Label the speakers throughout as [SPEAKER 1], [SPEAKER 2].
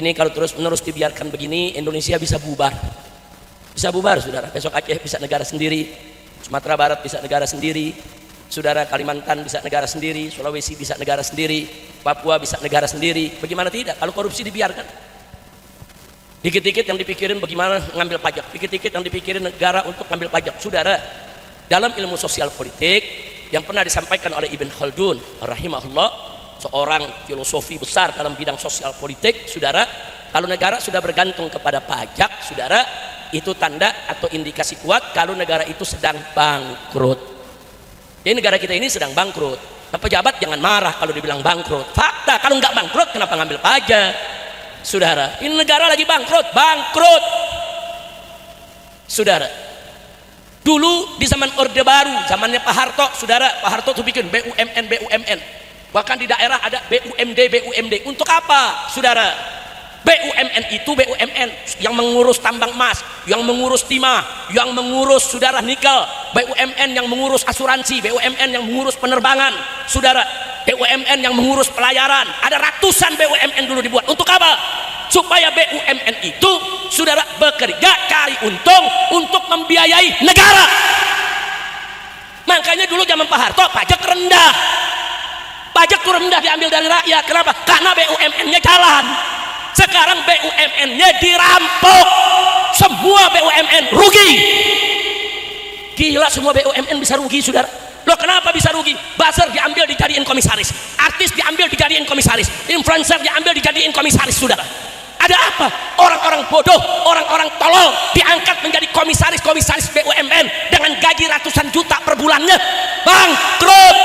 [SPEAKER 1] Ini kalau terus-menerus dibiarkan begini, Indonesia bisa bubar. Bisa bubar, saudara. Besok Aceh bisa negara sendiri, Sumatera Barat bisa negara sendiri, saudara, Kalimantan bisa negara sendiri, Sulawesi bisa negara sendiri, Papua bisa negara sendiri. Bagaimana tidak kalau korupsi dibiarkan? Dikit-dikit yang dipikirin bagaimana ngambil pajak, dikit-dikit yang dipikirin negara untuk ngambil pajak. Saudara, dalam ilmu sosial politik yang pernah disampaikan oleh Ibn Khaldun rahimahullah, seorang filosofi besar dalam bidang sosial politik, saudara, kalau negara sudah bergantung kepada pajak, saudara, itu tanda atau indikasi kuat kalau negara itu sedang bangkrut. Jadi negara kita ini sedang bangkrut. Nah, pejabat jangan marah kalau dibilang bangkrut. Fakta, kalau nggak bangkrut kenapa ngambil pajak? Saudara, ini negara lagi bangkrut, bangkrut. Saudara, dulu di zaman Orde Baru, zamannya Pak Harto, saudara, Pak Harto tuh bikin BUMN, BUMN. Bahkan di daerah ada BUMD, BUMD. Untuk apa, saudara? BUMN itu BUMN yang mengurus tambang emas, yang mengurus timah, yang mengurus, saudara, nikel. BUMN yang mengurus asuransi, BUMN yang mengurus penerbangan, saudara. BUMN yang mengurus pelayaran. Ada ratusan BUMN dulu dibuat. Untuk apa? Supaya BUMN itu, saudara, bekerja cari untung untuk membiayai negara. Makanya dulu zaman Pak Harto pajak rendah. Pajak itu rendah diambil dari rakyat. Kenapa? Karena BUMN-nya jalan. Sekarang BUMN-nya dirampok. Semua BUMN rugi. Gila, semua BUMN bisa rugi, saudara. Loh, kenapa bisa rugi? Buzzer diambil dijadiin komisaris, artis diambil dijadiin komisaris, influencer diambil dijadiin komisaris, saudara. Ada apa? Orang-orang bodoh, orang-orang tolol diangkat menjadi komisaris BUMN dengan gaji ratusan juta per bulannya. Bangkrut.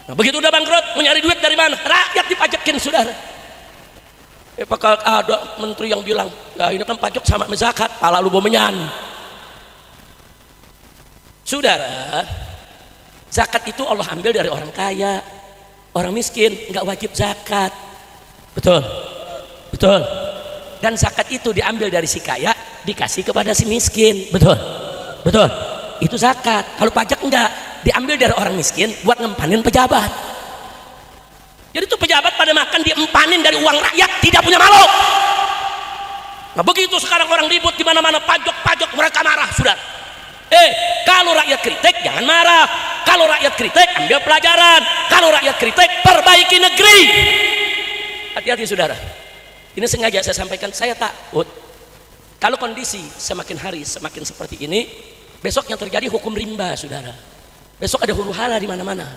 [SPEAKER 1] Nah, begitu udah bangkrut, mau nyari duit dari mana? Rakyat dipajakin, saudara. Bakal ada menteri yang bilang, ya ini kan pajak sama zakat, pala lu bomenyan. Saudara, zakat itu Allah ambil dari orang kaya. Orang miskin nggak wajib zakat. Betul, betul. Dan zakat itu diambil dari si kaya, dikasih kepada si miskin. Betul, betul. Itu zakat. Kalau pajak enggak, diambil dari orang miskin buat ngempanin pejabat. Jadi itu pejabat pada makan diempanin dari uang rakyat, tidak punya malu. Nah, begitu sekarang orang ribut di mana-mana pajak, mereka marah, saudara. Kalau rakyat kritik jangan marah. Kalau rakyat kritik ambil pelajaran. Kalau rakyat kritik perbaiki negeri. Hati-hati, saudara. Ini sengaja saya sampaikan. Saya takut kalau kondisi semakin hari semakin seperti ini, besok yang terjadi hukum rimba, saudara. Besok ada huru hara di mana-mana.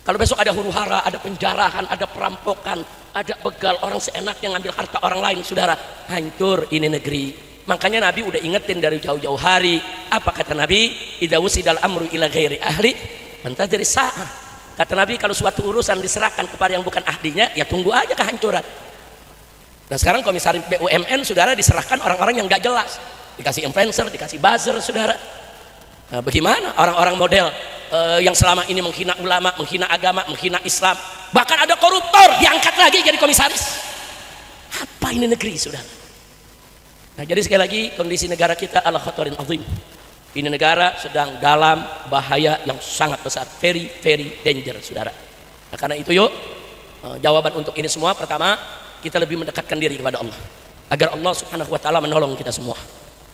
[SPEAKER 1] Kalau besok ada huru hara, ada penjarahan, ada perampokan, ada begal, orang seenaknya ngambil harta orang lain, saudara, hancur ini negeri. Makanya Nabi udah ingetin dari jauh-jauh hari. Apa kata Nabi? Idza wusidal amru ila ghairi ahli fantadhir sa'ah. Kata Nabi, kalau suatu urusan diserahkan kepada yang bukan ahlinya, ya tunggu aja kehancuran. Nah, sekarang komisaris BUMN, saudara, diserahkan orang-orang yang gak jelas. Dikasih influencer, dikasih buzzer, saudara. Nah, bagaimana orang-orang model yang selama ini menghina ulama, menghina agama, menghina Islam, bahkan ada koruptor diangkat lagi jadi komisaris. Apa ini negeri, saudara? Nah, jadi sekali lagi kondisi negara kita ala khatarin azim. Ini negara sedang dalam bahaya yang sangat besar, very very danger, saudara. Nah, karena itu yuk, jawaban untuk ini semua, pertama, kita lebih mendekatkan diri kepada Allah agar Allah Subhanahu wa taala menolong kita semua.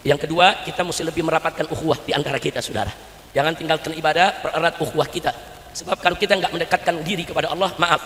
[SPEAKER 1] Yang kedua, kita mesti lebih merapatkan ukhuwah di antara kita, saudara. Jangan tinggalkan ibadah, pererat ukhuwah kita. Sebab kalau kita nggak mendekatkan diri kepada Allah, maaf,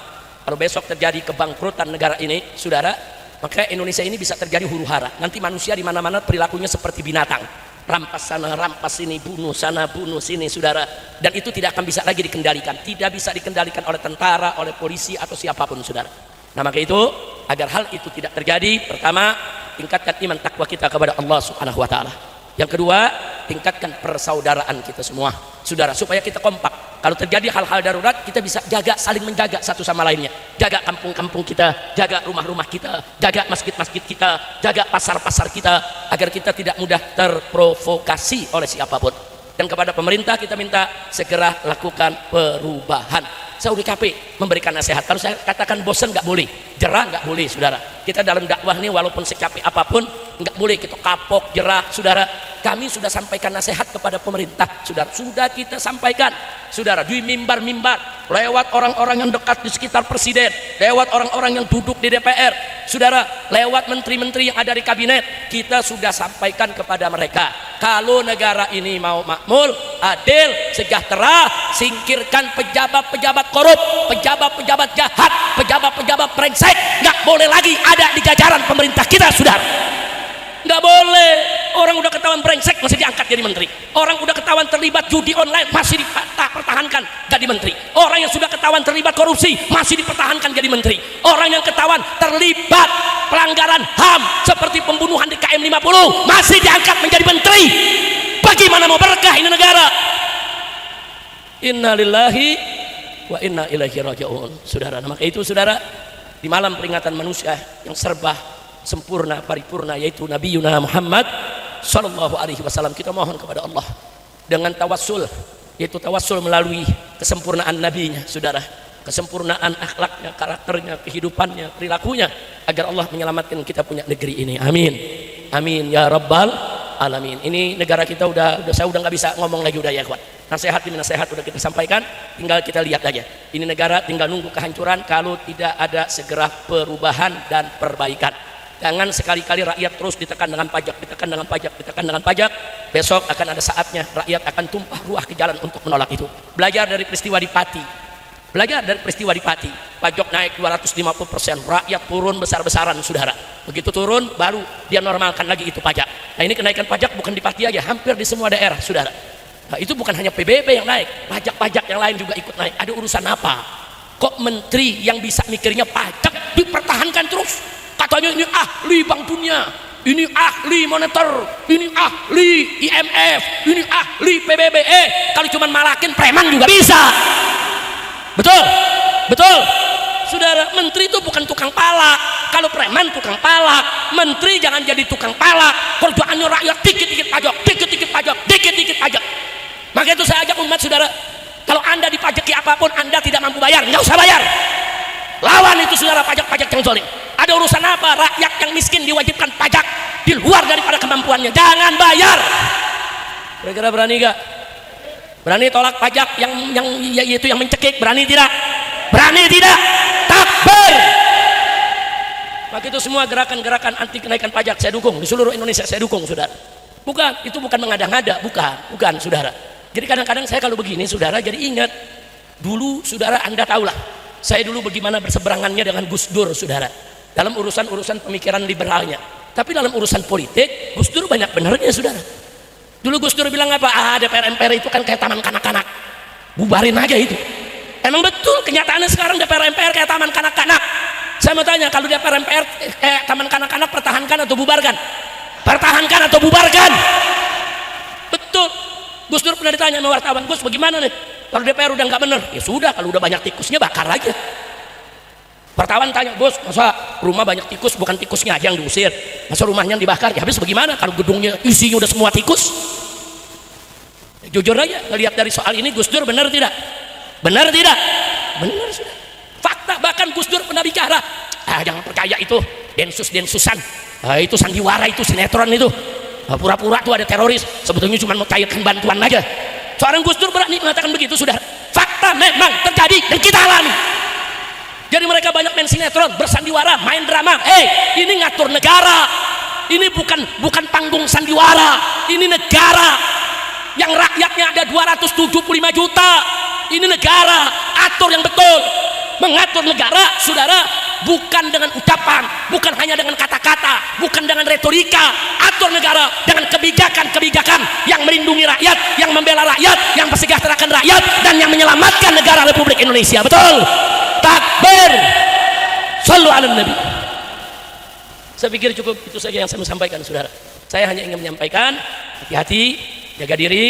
[SPEAKER 1] kalau besok terjadi kebangkrutan negara ini, saudara, maka Indonesia ini bisa terjadi huru hara. Nanti manusia di mana-mana perilakunya seperti binatang. Rampas sana, rampas sini, bunuh sana, bunuh sini, saudara. Dan itu tidak akan bisa lagi dikendalikan. Tidak bisa dikendalikan oleh tentara, oleh polisi, atau siapapun, saudara. Nah, maka itu, agar hal itu tidak terjadi, pertama, tingkatkan iman takwa kita kepada Allah Subhanahu wa taala. Yang kedua, tingkatkan persaudaraan kita semua, saudara, supaya kita kompak. Kalau terjadi hal-hal darurat, kita bisa jaga, saling menjaga satu sama lainnya. Jaga kampung-kampung kita, jaga rumah-rumah kita, jaga masjid-masjid kita, jaga pasar-pasar kita, agar kita tidak mudah terprovokasi oleh siapapun. Dan kepada pemerintah kita minta segera lakukan perubahan. Saya udah capek memberikan nasihat. Kalau saya katakan bosan nggak boleh, jerah nggak boleh, saudara. Kita dalam dakwah ini walaupun secapek apapun nggak boleh kita kapok, jerah, saudara. Kami sudah sampaikan nasihat kepada pemerintah, saudara. Sudah kita sampaikan, saudara, di mimbar-mimbar, lewat orang-orang yang dekat di sekitar presiden, lewat orang-orang yang duduk di DPR, saudara, lewat menteri-menteri yang ada di kabinet. Kita sudah sampaikan kepada mereka, kalau negara ini mau makmur, adil, sejahtera, singkirkan pejabat-pejabat korup, pejabat-pejabat jahat, pejabat-pejabat brengsek. Nggak boleh lagi ada di jajaran pemerintah kita, saudara. Nggak boleh. Orang udah ketahuan brengsek masih diangkat jadi menteri. Orang udah ketahuan terlibat judi online masih dipertahankan jadi menteri. Orang yang sudah ketahuan terlibat korupsi masih dipertahankan jadi menteri. Orang yang ketahuan terlibat pelanggaran HAM seperti pembunuhan di KM 50 masih diangkat menjadi menteri. Bagaimana mau berkah ini negara? Inna lillahi wa inna ilaihi raji'un. Saudara, maka itu saudara, di malam peringatan manusia yang serba sempurna paripurna yaitu Nabi Muhammad sallallahu alaihi wasallam, kita mohon kepada Allah dengan tawassul, yaitu tawassul melalui kesempurnaan nabinya, saudara, kesempurnaan akhlaknya, karakternya, kehidupannya, perilakunya, agar Allah menyelamatkan kita punya negeri ini. Amin, amin ya rabbal alamin. Ini negara kita saya udah nggak bisa ngomong lagi, udah ya kuat. Nasihat demi nasihat udah kita sampaikan, tinggal kita lihat aja. Ini negara tinggal nunggu kehancuran kalau tidak ada segera perubahan dan perbaikan. Jangan sekali-kali rakyat terus ditekan dengan pajak, ditekan dengan pajak, ditekan dengan pajak. Besok akan ada saatnya rakyat akan tumpah ruah ke jalan untuk menolak itu. Belajar dari peristiwa di Pati. Belajar dari peristiwa di Pati. Pajak naik 250%, rakyat turun besar-besaran, saudara. Begitu turun, baru dia normalkan lagi itu pajak. Nah, ini kenaikan pajak bukan di Pati aja, hampir di semua daerah, saudara. Nah, itu bukan hanya PBB yang naik, pajak-pajak yang lain juga ikut naik. Ada urusan apa? Kok menteri yang bisa mikirnya pajak dipertahankan terus? Katanya ini ahli Bank Dunia, ini ahli moneter, ini ahli IMF, ini ahli PBB. Kalau cuma malakin preman juga bisa. Betul, betul. Saudara, menteri itu bukan tukang palak. Kalau preman tukang palak, menteri jangan jadi tukang palak. Kerjaannya rakyat dikit-dikit pajak, dikit-dikit pajak, dikit-dikit pajak. Maka itu saya ajak umat, saudara, kalau Anda dipajaki apapun Anda tidak mampu bayar, nggak usah bayar. Lawan itu, saudara, pajak-pajak yang zalim. Ada urusan apa rakyat yang miskin diwajibkan pajak di luar daripada kemampuannya? Jangan bayar. Kira-kira berani gak? Berani tolak pajak yaitu yang mencekik? Berani tidak? Berani tidak? Takbir. Maka itu semua gerakan-gerakan anti kenaikan pajak saya dukung, di seluruh Indonesia saya dukung, saudara. Bukan, itu bukan mengada-ngada, bukan, saudara. Jadi kadang-kadang saya kalau begini, saudara, jadi ingat dulu, saudara, Anda tahulah saya dulu bagaimana berseberangannya dengan Gus Dur, saudara, dalam urusan-urusan pemikiran liberalnya. Tapi dalam urusan politik Gus Dur banyak benernya, saudara. Dulu Gus Dur bilang apa? DPR MPR itu kan kayak taman kanak-kanak, bubarin aja itu. Emang betul kenyataannya sekarang DPR MPR kayak taman kanak-kanak. Saya mau tanya, kalau DPR MPR kayak taman kanak-kanak, pertahankan atau bubarkan? Pertahankan atau bubarkan? Betul. Gus Dur pernah ditanya sama wartawan, Gus bagaimana nih kalau DPR udah nggak bener? Ya sudah, kalau udah banyak tikusnya bakar aja. Wartawan tanya, Gus, masa rumah banyak tikus, bukan tikusnya aja yang diusir, masa rumahnya yang dibakar? Ya habis bagaimana kalau gedungnya isinya udah semua tikus? Ya, jujur aja, ngelihat dari soal ini Gus Dur benar tidak? Benar tidak? Benar, sudah. Fakta, bahkan Gus Dur pernah bicara, jangan percaya itu densus-densusan, itu sandiwara, itu sinetron itu, pura-pura tuh ada teroris, sebetulnya cuma mau cairkan bantuan aja. Seorang Gus Dur berani mengatakan begitu, sudah. Fakta memang terjadi dan kita alami. Jadi mereka banyak main sinetron, bersandiwara, main drama. Ini ngatur negara. Ini bukan panggung sandiwara. Ini negara yang rakyatnya ada 275 juta. Ini negara, atur yang betul. Mengatur negara, saudara, bukan dengan ucapan, bukan hanya dengan kata-kata, bukan dengan retorika. Atur negara dengan kebijakan-kebijakan yang melindungi rakyat, yang membela rakyat, yang mensejahterakan rakyat, dan yang menyelamatkan negara Republik Indonesia. Betul? Takbir. Shallu ala Nabi. Saya pikir cukup itu saja yang saya mau sampaikan, saudara. Saya hanya ingin menyampaikan, hati-hati, jaga diri,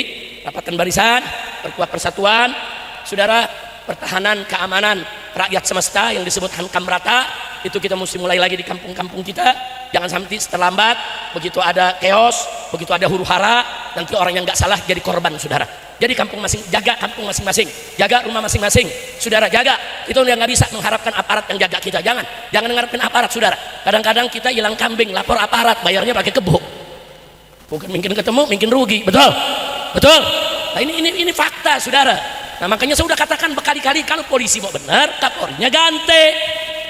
[SPEAKER 1] rapatkan barisan, perkuat persatuan, saudara. Pertahanan keamanan rakyat semesta yang disebut Hankam Rata itu kita mesti mulai lagi di kampung-kampung kita. Jangan sampai terlambat, begitu ada chaos, begitu ada huru hara, nanti orang yang nggak salah jadi korban, saudara. Jadi jaga kampung masing-masing, jaga rumah masing-masing, saudara, jaga. Kita udah nggak bisa mengharapkan aparat yang jaga kita. Jangan mengharapkan aparat, saudara. Kadang-kadang kita hilang kambing, lapor aparat, bayarnya pakai kebo. Bukan mungkin ketemu, mungkin rugi. Betul? Betul? Nah, ini fakta, saudara. Nah, makanya saya sudah katakan berkali-kali, kalau polisi mau benar, Kapolrinya ganti.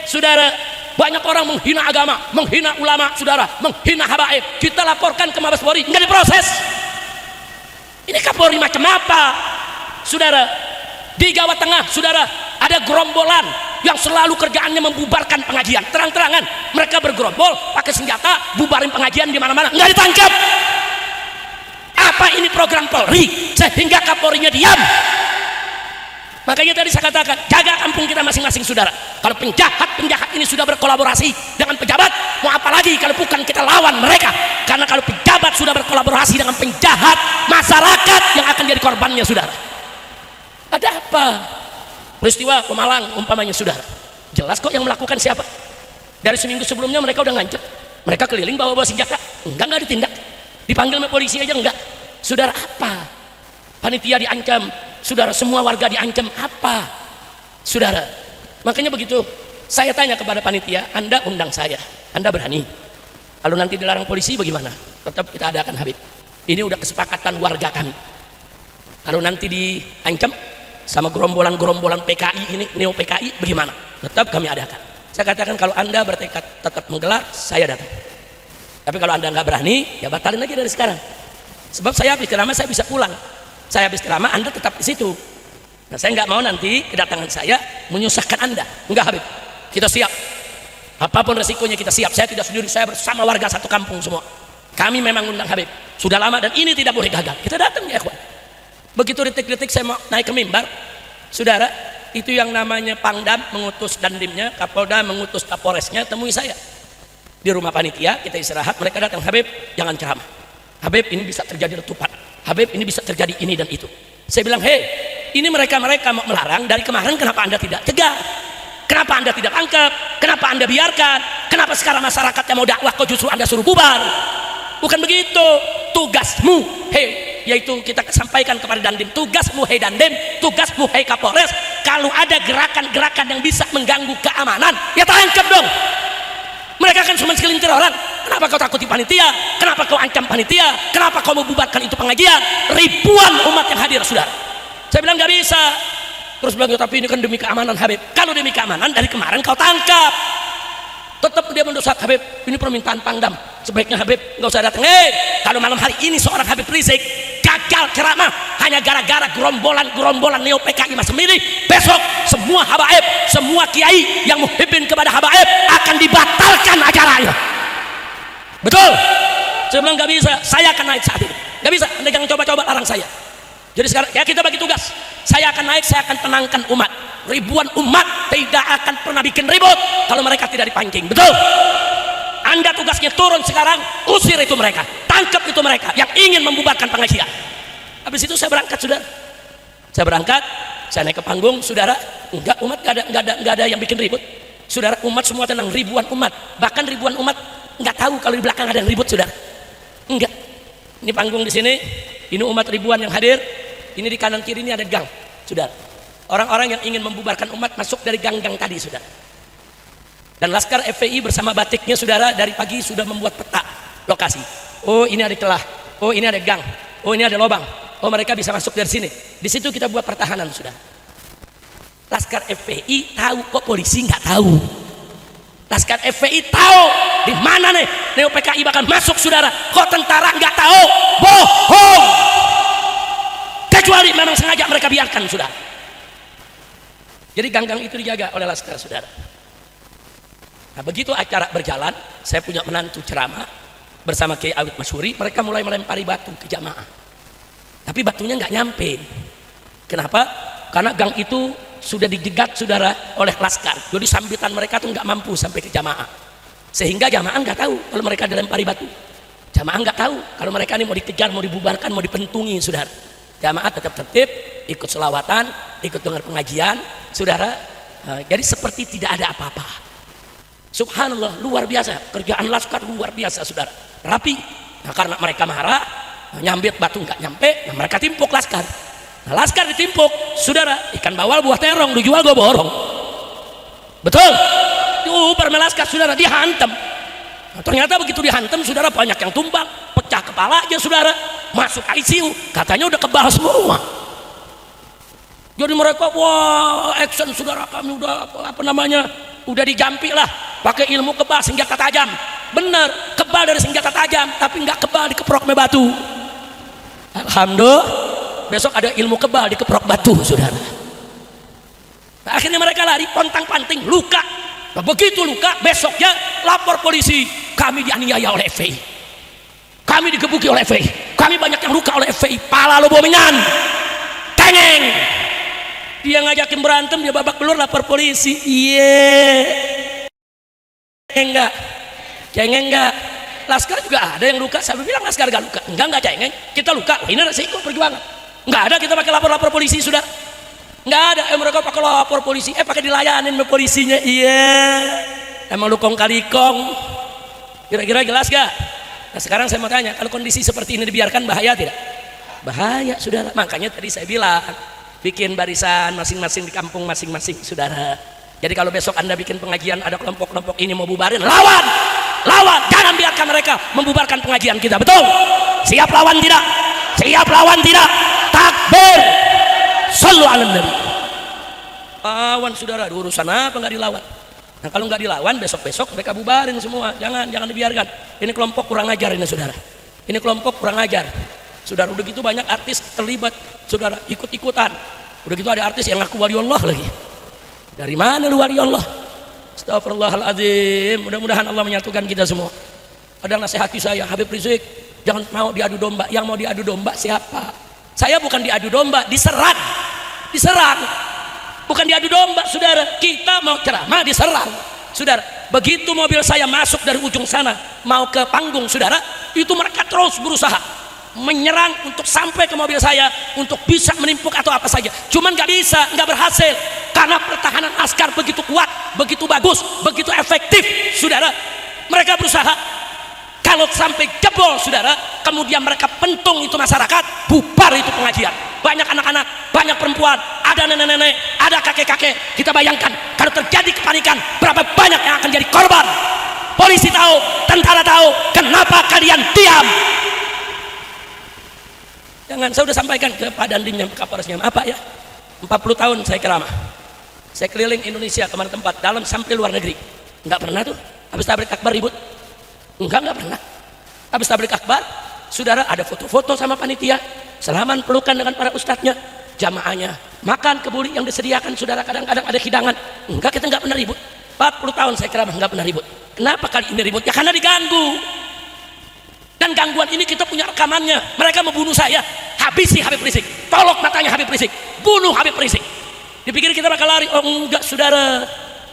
[SPEAKER 1] Saudara, banyak orang menghina agama, menghina ulama, saudara, menghina habaib. Kita laporkan ke Mabes Polri, nggak diproses. Ini Kapolri macam apa? Saudara, di Jawa Tengah, saudara, ada gerombolan yang selalu kerjaannya membubarkan pengajian. Terang-terangan mereka bergerombol pakai senjata, bubarin pengajian di mana-mana, nggak ditangkap. Apa ini program Polri sehingga Kapolrinya diam? Makanya tadi saya katakan, jaga kampung kita masing-masing, saudara. Kalau penjahat ini sudah berkolaborasi dengan pejabat, mau apa lagi kalau bukan kita lawan mereka? Karena kalau pejabat sudah berkolaborasi dengan penjahat, masyarakat yang akan jadi korbannya, saudara. Ada apa? Peristiwa Pemalang umpamanya, saudara, jelas kok yang melakukan siapa. Dari seminggu sebelumnya mereka udah ngancam, mereka keliling bawa senjata, enggak ditindak, dipanggil sama polisi aja enggak. Saudara, apa? Panitia diancam, saudara, semua warga diancam, apa? Saudara, makanya begitu saya tanya kepada panitia, Anda undang saya, Anda berani? Kalau nanti dilarang polisi bagaimana? Tetap kita adakan, Habib. Ini udah kesepakatan warga kami. Kalau nanti diancam sama gerombolan PKI ini, neo PKI, bagaimana? Tetap kami adakan. Saya katakan, kalau Anda bertekad tetap menggelar, saya datang. Tapi kalau Anda nggak berani, ya batalin lagi dari sekarang. Sebab saya habis ceramah, saya bisa pulang. Saya habis ceramah, Anda tetap di situ. Nah, saya nggak mau nanti kedatangan saya menyusahkan Anda. Enggak, Habib, kita siap. Apapun resikonya kita siap. Saya tidak sendiri, saya bersama warga satu kampung semua. Kami memang undang Habib. Sudah lama dan ini tidak boleh gagal. Kita datang ya, ikhwan. Begitu detik-detik saya mau naik ke mimbar, saudara, itu yang namanya Pangdam mengutus dandimnya, Kapolda mengutus Kapolresnya, temui saya di rumah panitia. Kita istirahat, mereka datang, Habib jangan ceramah, Habib ini bisa terjadi letupan, Habib ini bisa terjadi ini dan itu. Saya bilang, hei, ini mereka mau melarang dari kemarin, kenapa Anda tidak cegah? Kenapa Anda tidak tangkap? Kenapa Anda biarkan? Kenapa sekarang masyarakatnya mau dakwah kok justru Anda suruh bubar? Bukan begitu. Tugasmu, hei, yaitu kita sampaikan kepada Dandim, tugasmu hei Dandim, tugasmu hei Kapolres, kalau ada gerakan-gerakan yang bisa mengganggu keamanan, ya tangkap dong. Mereka kan cuma segelintir orang. Kenapa kau takuti panitia? Kenapa kau ancam panitia? Kenapa kau membubarkan itu pengajian? Ribuan umat yang hadir, saudara. Saya bilang nggak bisa. Terus bilang, tapi ini kan demi keamanan, Habib. Kalau demi keamanan, dari kemarin kau tangkap. Tetap dia mendesak, Habib, ini permintaan Pangdam, sebaiknya Habib nggak usah datang. Kalau malam hari ini seorang Habib Rizik gagal ceramah hanya gara-gara gerombolan neo PKI macam ini, besok semua habaib, semua kiai yang muhibbin kepada habaib akan dibatalkan acaranya. Betul? Saya bilang nggak bisa, saya akan naik saat ini. Nggak bisa, Anda jangan coba-coba larang saya. Jadi sekarang ya kita bagi tugas, saya akan naik, saya akan tenangkan umat. Ribuan umat tidak akan pernah bikin ribut kalau mereka tidak dipancing. Betul? Anda tugasnya turun sekarang, usir itu mereka, tangkap itu mereka yang ingin membubarkan pengajian. Habis itu saya berangkat, saudara. Saya berangkat, saya naik ke panggung, saudara. Enggak, umat nggak ada yang bikin ribut, saudara. Umat semua tenang, ribuan umat, bahkan ribuan umat nggak tahu kalau di belakang ada yang ribut, saudara. Enggak. Ini panggung di sini, ini umat ribuan yang hadir. Ini di kanan kiri ini ada gang, saudara. Orang-orang yang ingin membubarkan umat masuk dari gang-gang tadi, saudara. Dan Laskar FPI bersama batiknya, saudara, dari pagi sudah membuat peta lokasi. Oh, ini ada celah. Oh, ini ada gang. Oh, ini ada lubang. Oh, mereka bisa masuk dari sini. Di situ kita buat pertahanan, saudara. Laskar FPI tahu, kok polisi nggak tahu? Laskar FPI tahu di mana nih neo PKI bakal masuk, saudara. Kok tentara nggak tahu? Bohong. Kecuali memang sengaja mereka biarkan, saudara. Jadi gang-gang itu dijaga oleh Laskar, saudara. Nah, begitu acara berjalan, saya punya menantu ceramah bersama Kiai Awid Masyuri. Mereka mulai melempari batu ke jamaah, tapi batunya nggak nyampe. Kenapa? Karena gang itu sudah dijegat, saudara, oleh Laskar. Jadi sambitan mereka tuh nggak mampu sampai ke jamaah, sehingga jamaah nggak tahu kalau mereka dilempari batu. Jamaah nggak tahu kalau mereka ini mau dikejar, mau dibubarkan, mau dipentungi, saudara. Jamaah tetap tertib, ikut selawatan, ikut dengar pengajian, saudara. Nah, jadi seperti tidak ada apa-apa. Subhanallah, luar biasa. Kerjaan Laskar luar biasa, saudara. Rapi. Nah, karena mereka marah, nyambit batu nggak nyampe, nah mereka timpuk Laskar. Nah, Laskar ditimpuk, saudara. Ikan bawal buah terong dijual gue borong. Betul? Permen Laskar, saudara, dihantam. Nah, ternyata begitu dihantam, saudara, banyak yang tumbang, pecah pecah kepala aja saudara, masuk ICU, katanya udah kebal semua. Jadi mereka wah action saudara, kami udah udah dijampi lah pakai ilmu kebal senjata tajam. Bener, kebal dari senjata tajam, tapi nggak kebal dikeprok sama batu. Alhamdulillah, besok ada ilmu kebal dikeprok batu saudara. Nah, akhirnya mereka lari pontang panting, luka. Nah, begitu luka, besoknya lapor polisi, kami dianiaya oleh FPI, kami digebuki oleh FPI, kami banyak yang luka oleh FPI. Pala lo bomingan, tengeng. Dia ngajakin berantem, dia babak belur lapor polisi. Enggak, cengeng enggak. Laskar juga ada yang luka. Saya bilang Laskar gak luka, enggak cengeng. Kita luka, ini resiko perjuangan. Enggak ada kita pakai lapor polisi sudah. Enggak ada, mereka pakai lapor polisi, pakai dilayanin sama polisinya. Emang lu kong kali kong. Kira-kira jelas gak? Nah sekarang saya mau tanya, kalau kondisi seperti ini dibiarkan bahaya tidak? Bahaya saudara. Makanya tadi saya bilang bikin barisan masing-masing di kampung masing-masing saudara. Jadi kalau besok anda bikin pengajian ada kelompok-kelompok ini mau bubarin, lawan, jangan biarkan mereka membubarkan pengajian kita. Betul? Siap lawan tidak? Siap lawan tidak? Takbir, sallu ala nabi. Lawan saudara, urusan apa nggak dilawan? Nah kalau nggak dilawan besok mereka bubarin semua. Jangan dibiarkan. Ini kelompok kurang ajar ini saudara. Ini kelompok kurang ajar. Saudara, udah gitu banyak artis terlibat saudara, ikut-ikutan. Udah gitu ada artis yang ngaku wali Allah lagi. Dari mana lu wali Allah? Astagfirullahaladzim. Mudah-mudahan Allah menyatukan kita semua. Ada nasihati saya, Habib Rizik, jangan mau diadu domba. Yang mau diadu domba siapa? Saya bukan diadu domba, diserang. Bukan diadu domba saudara. Kita mau ceramah diserang saudara. Begitu mobil saya masuk dari ujung sana mau ke panggung saudara, itu mereka terus berusaha menyerang untuk sampai ke mobil saya untuk bisa menimpuk atau apa saja. Cuman nggak bisa, nggak berhasil karena pertahanan askar begitu kuat, begitu bagus, begitu efektif saudara. Mereka berusaha, kalau sampai jebol saudara, kemudian mereka pentung itu masyarakat, bubar itu pengajian. Banyak anak-anak, banyak perempuan, ada nenek-nenek, ada kakek-kakek. Kita bayangkan kalau terjadi kepanikan, berapa banyak yang akan jadi korban. Polisi tahu, tentara tahu, kenapa kalian diam? Jangan, saya sudah sampaikan ke Pak Dandimnya, Kapolresnya, apa ya, 40 tahun saya ceramah, saya keliling Indonesia kemana tempat, dalam sampai luar negeri, nggak pernah tuh habis tablik akbar ribut, nggak pernah. Habis tablik akbar saudara ada foto-foto sama panitia, salaman pelukan dengan para ustadznya, jamaahnya makan kebuli yang disediakan saudara, kadang-kadang ada hidangan, enggak, kita nggak pernah ribut. 40 tahun saya ceramah nggak pernah ribut. Kenapa kali ini ribut? Ya karena diganggu. Dan gangguan ini kita punya rekamannya. Mereka membunuh saya, habisi Habib Rizik, tolok matanya Habib Rizik, bunuh Habib Rizik. Dipikir kita bakal lari? Oh enggak saudara,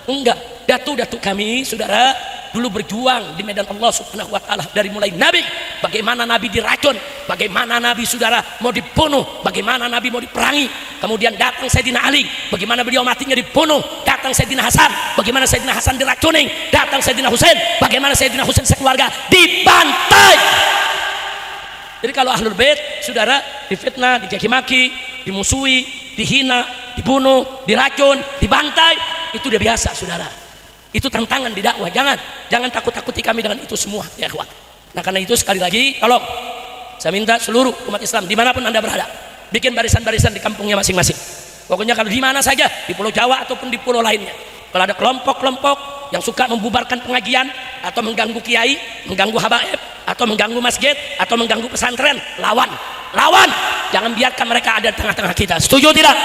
[SPEAKER 1] enggak. Datu-datu kami saudara dulu berjuang di medan Allah subhanahu wa ta'ala. Dari mulai Nabi, bagaimana Nabi diracun, bagaimana Nabi saudara mau dibunuh, bagaimana Nabi mau diperangi. Kemudian datang Sayyidina Ali, bagaimana beliau matinya dibunuh. Datang Sayyidina Hasan, bagaimana Sayyidina Hasan diracuning. Datang Sayyidina Husain, bagaimana Sayyidina Husain sekeluarga dibantai. Jadi kalau ahlul bait saudara difitnah, dicaci maki, dimusuhi, dihina, dibunuh, diracun, dibantai, itu udah biasa saudara. Itu tantangan di dakwah. Jangan takut-takuti kami dengan itu semua ya ikhwan. Nah karena itu sekali lagi tolong saya minta seluruh umat Islam dimanapun anda berada, bikin barisan-barisan di kampungnya masing-masing. Pokoknya kalau di mana saja, di Pulau Jawa ataupun di pulau lainnya, kalau ada kelompok-kelompok yang suka membubarkan pengajian atau mengganggu kiai, mengganggu habaib, atau mengganggu masjid, atau mengganggu pesantren, lawan. Jangan biarkan mereka ada di tengah-tengah kita. Setuju tidak?